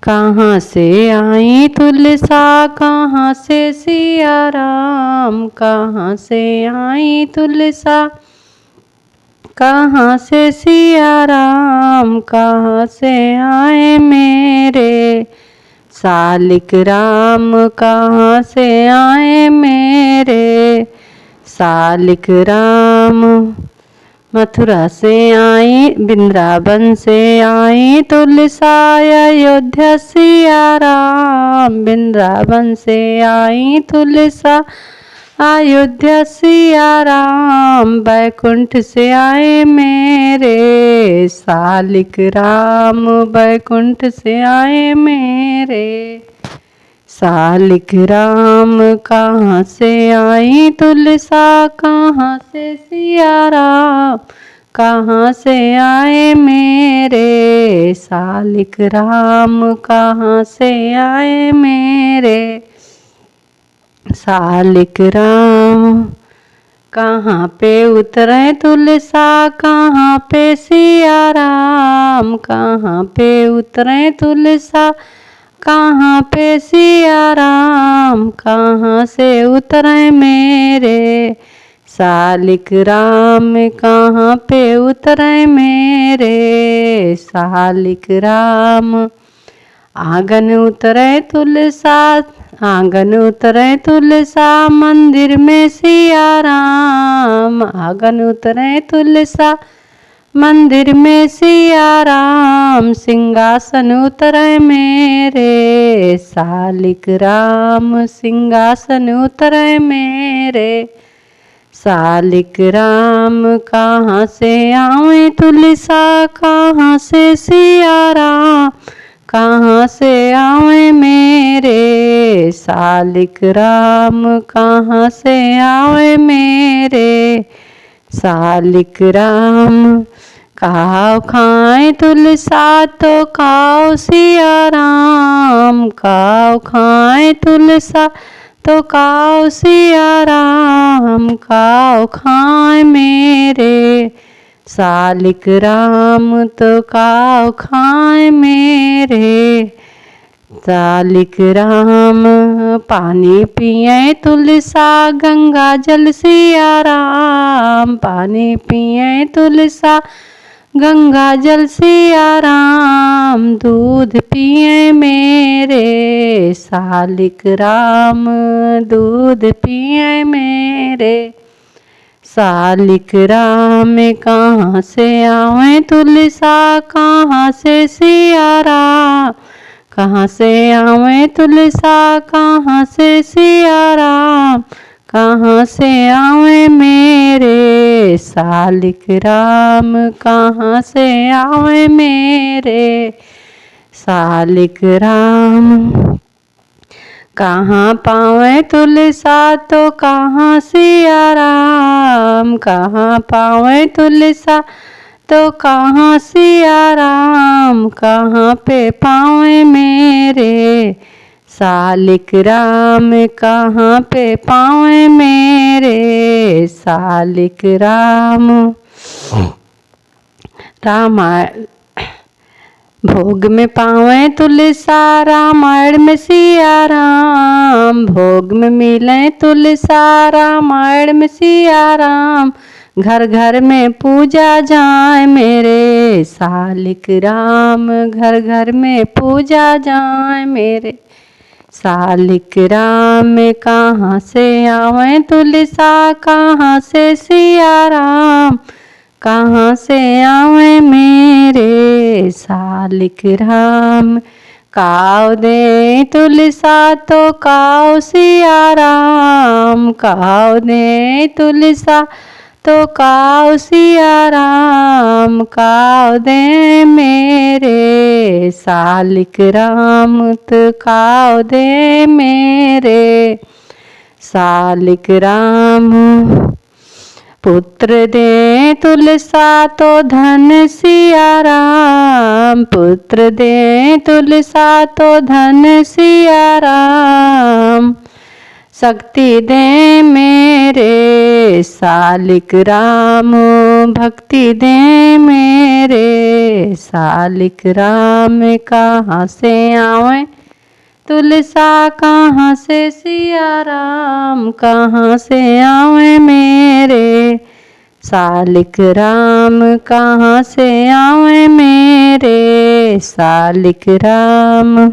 कहाँ से आई तुलसा कहाँ से सिया राम, कहाँ से आई तुलसा कहाँ से सिया राम, कहाँ से आए मेरे सालिक राम, कहाँ से आए मेरे सालिक राम। मथुरा से आई वृंदावन से आई तुलसा, अयोध्या सिया राम, वृंदावन से आई तुलसा अयोध्या सिया राम, बैकुंठ से आए मेरे सालिक राम, बैकुंठ से आए मेरे सालिक राम। कहाँ से आई तुलसा कहाँ से सिया राम, कहाँ से आए मेरे सालिक राम, कहाँ से आए मेरे सालिक राम। कहाँ पे उतरे तुलसा कहाँ पे सिया राम, कहाँ पे उतरे तुलसा कहाँ पे सिया राम, कहाँ से उतरे मेरे सालिक राम, कहाँ पे उतरे मेरे सालिक राम। आंगन उतरे तुलसा आंगन उतरे तुलसा मंदिर में सिया राम, आंगन उतरे तुलसा मंदिर में सिया राम, सिंहासन उतरे मेरे सालिक राम, सिंहासन उतरे मेरे सालिक राम। कहाँ से आए तुलसा कहाँ से सिया राम, कहाँ से आए मेरे सालिक राम, कहाँ से आए मेरे सालिक राम। खाओ खाए तुलसा तो खाओ सिया राम, खाओ खाए तुलसा तो खाओ सिया राम, खाओ खाए मेरे सालिक राम, तो खाओ खाए मेरे सालिक राम। पानी पिए तुलसा गंगा जल सिया राम, पानी पिए तुलसा गंगा जल सिया राम, दूध पिए मेरे सालिक राम, दूध पिए मेरे सालिक राम। कहाँ से आवे तुलसा कहाँ से सिया राम, कहाँ से आवे तुलसा कहाँ से सिया राम, कहाँ से आवे मेरे सालिक राम, कहाँ से आवे मेरे सालिक राम। कहाँ पावे तुलसा तो कहाँ सिया राम, कहाँ पावे तुलसा तो कहाँ सिया राम, कहाँ पे पावे मेरे सालिक राम, कहाँ पे पावे मेरे सालिक राम। रामायण भोग में पावे तुलसा रामायण में सिया राम, भोग में मिले तुलसा रामायण में सिया राम, घर घर में पूजा जाए मेरे सालिक राम, घर घर में पूजा जाए मेरे सालिक राम। कहाँ से आवे तुलसा कहाँ से सिया राम, कहाँ से आवे मेरे सालिक राम। काव दे तुलसा तो काव सिया राम, काव दे तुलसा तो काव सिया राम, काव दे मेरे सालिक राम, तो काव दे मेरे सालिक राम। पुत्र दे तुलसा तो धन सिया राम, पुत्र दे तुलसा तो धन सिया राम, शक्ति दे मेरे सालिक राम, भक्ति दे मेरे सालिक राम। कहाँ से आवे तुलसा, कहाँ से सिया राम, कहाँ से आवे मेरे सालिक राम, कहाँ से आवे मेरे सालिक राम।